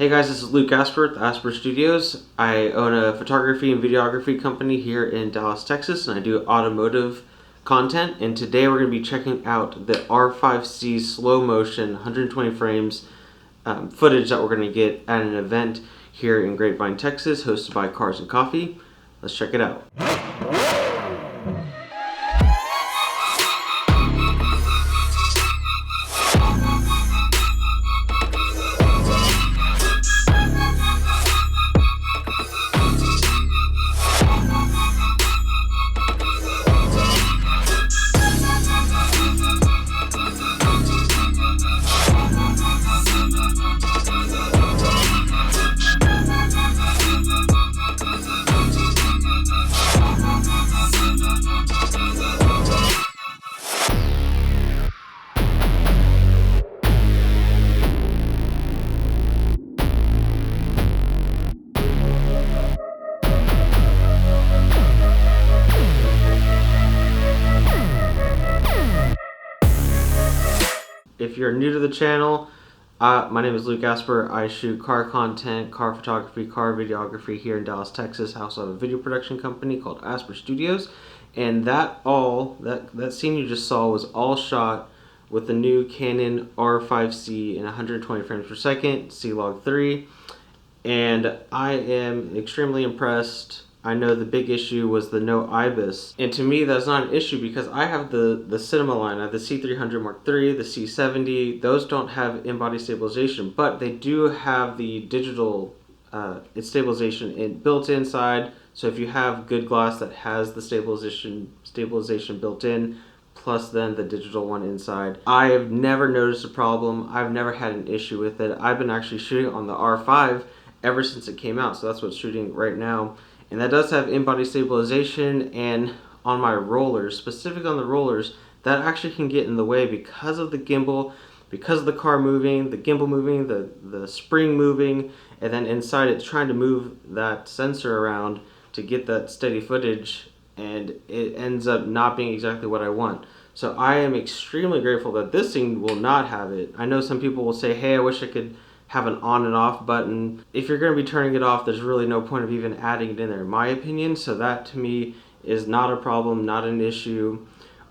Hey guys, this is Luke Asper at the Asper Studios. I own a photography and videography company here in Dallas, Texas, and I do automotive content. And today we're going to be checking out the R5C slow motion 120 frames footage that we're going to get at an event here in Grapevine, Texas, hosted by Cars and Coffee. Let's check it out. If you're new to the channel, my name is Luke Asper. I shoot car content, car photography, car videography here in Dallas, Texas. I also have a video production company called Asper Studios. And that scene you just saw was all shot with the new Canon R5C in 120 frames per second, C-Log3. And I am extremely impressed. I know the big issue was the no Ibis, and to me that's not an issue because I have the cinema line. I have the C300 Mark III, the C70. Those don't have in-body stabilization, but they do have the digital stabilization built inside. So if you have good glass that has the stabilization built in, plus then the digital one inside, I have never noticed a problem. I've never had an issue with it. I've been actually shooting on the R5 ever since it came out, so that's what's shooting right now. And that does have in-body stabilization, and on my rollers, specifically on the rollers, that actually can get in the way because of the gimbal, because of the car moving, the gimbal moving, the spring moving, and then inside it's trying to move that sensor around to get that steady footage, and it ends up not being exactly what I want. So I am extremely grateful that this thing will not have it. I know some people will say, hey, I wish I could have an on and off button. If you're going to be turning it off, there's really no point of even adding it in there, in my opinion. So that to me is not a problem, not an issue.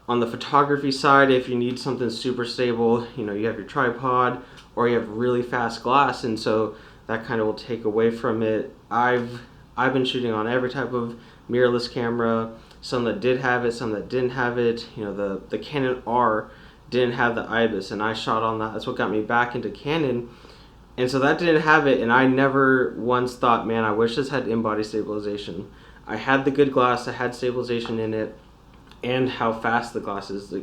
On the photography side, if you need something super stable, you know, you have your tripod or you have really fast glass, and so that kind of will take away from it. I've been shooting on every type of mirrorless camera, some that did have it, some that didn't have it. You know, the Canon R didn't have the Ibis, and I shot on that. That's what got me back into Canon. And so that didn't have it, and I never once thought, man, I wish this had in-body stabilization. I had the good glass, I had stabilization in it, and how fast the glass is.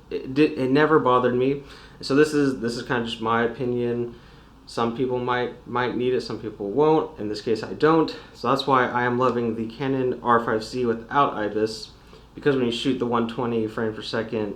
It never bothered me. So this is kind of just my opinion. Some people might need it, some people won't. In this case, I don't. So that's why I am loving the Canon R5C without Ibis, because when you shoot the 120 frames per second,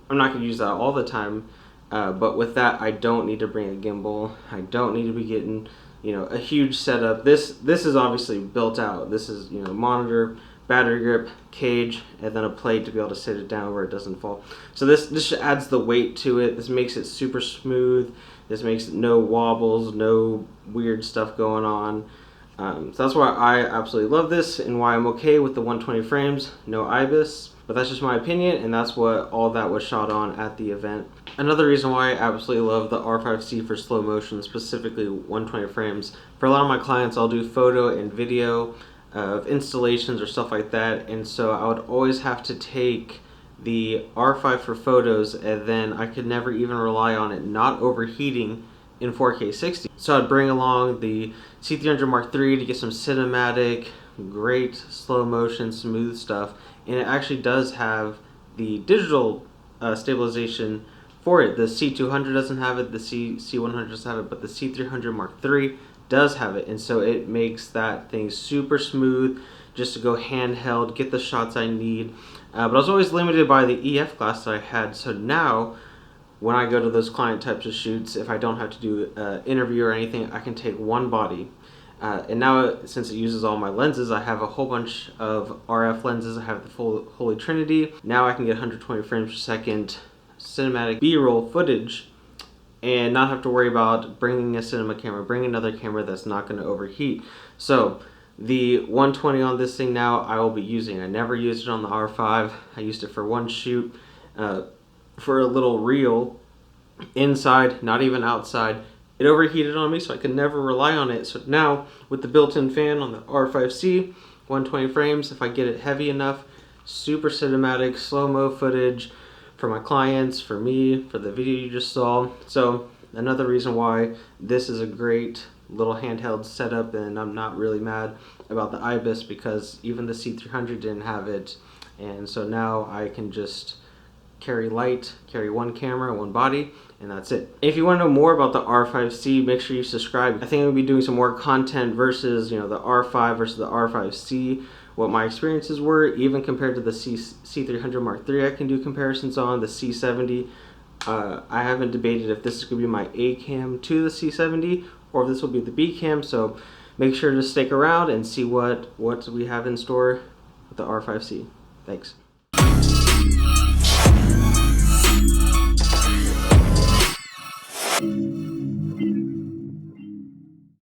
I'm not going to use that all the time. But with that, I don't need to bring a gimbal. I don't need to be getting, you know, a huge setup. This is obviously built out. This is, you know, monitor, battery grip, cage, and then a plate to be able to sit it down where it doesn't fall. So this adds the weight to it. This makes it super smooth. This makes it no wobbles, no weird stuff going on. So that's why I absolutely love this and why I'm okay with the 120 frames, no Ibis. But that's just my opinion, and that's what all that was shot on at the event. Another reason why I absolutely love the R5C for slow motion, specifically 120 frames. For a lot of my clients, I'll do photo and video of installations or stuff like that, and so I would always have to take the R5 for photos, and then I could never even rely on it not overheating in 4K 60. So I'd bring along the C300 Mark III to get some cinematic, great slow motion, smooth stuff, and it actually does have the digital stabilization for it. The C200 doesn't have it, the C100 doesn't have it, but the C300 Mark III does have it, and so it makes that thing super smooth just to go handheld, get the shots I need. But I was always limited by the EF glass that I had, so now when I go to those client types of shoots, if I don't have to do an interview or anything, I can take one body. And now, since it uses all my lenses, I have a whole bunch of RF lenses. I have the full Holy Trinity. Now I can get 120 frames per second cinematic B-roll footage and not have to worry about bringing a cinema camera, bringing another camera that's not going to overheat. So the 120 on this thing now I will be using. I never used it on the R5. I used it for one shoot for a little reel inside, not even outside. It overheated on me, so I could never rely on it. So now with the built-in fan on the R5C, 120 frames, if I get it heavy enough, super cinematic, slow-mo footage for my clients, for me, for the video you just saw. So another reason why this is a great little handheld setup, and I'm not really mad about the Ibis because even the C300 didn't have it. And so now I can just carry light, carry one camera, one body, and that's it. If you want to know more about the R5C, make sure you subscribe. I think I'm going to be doing some more content versus, the R5 versus the R5C, what my experiences were, even compared to the C300 Mark III I can do comparisons on, the C70. I haven't debated if this is going to be my A cam to the C70 or if this will be the B cam, so make sure to stick around and see what we have in store with the R5C. Thanks.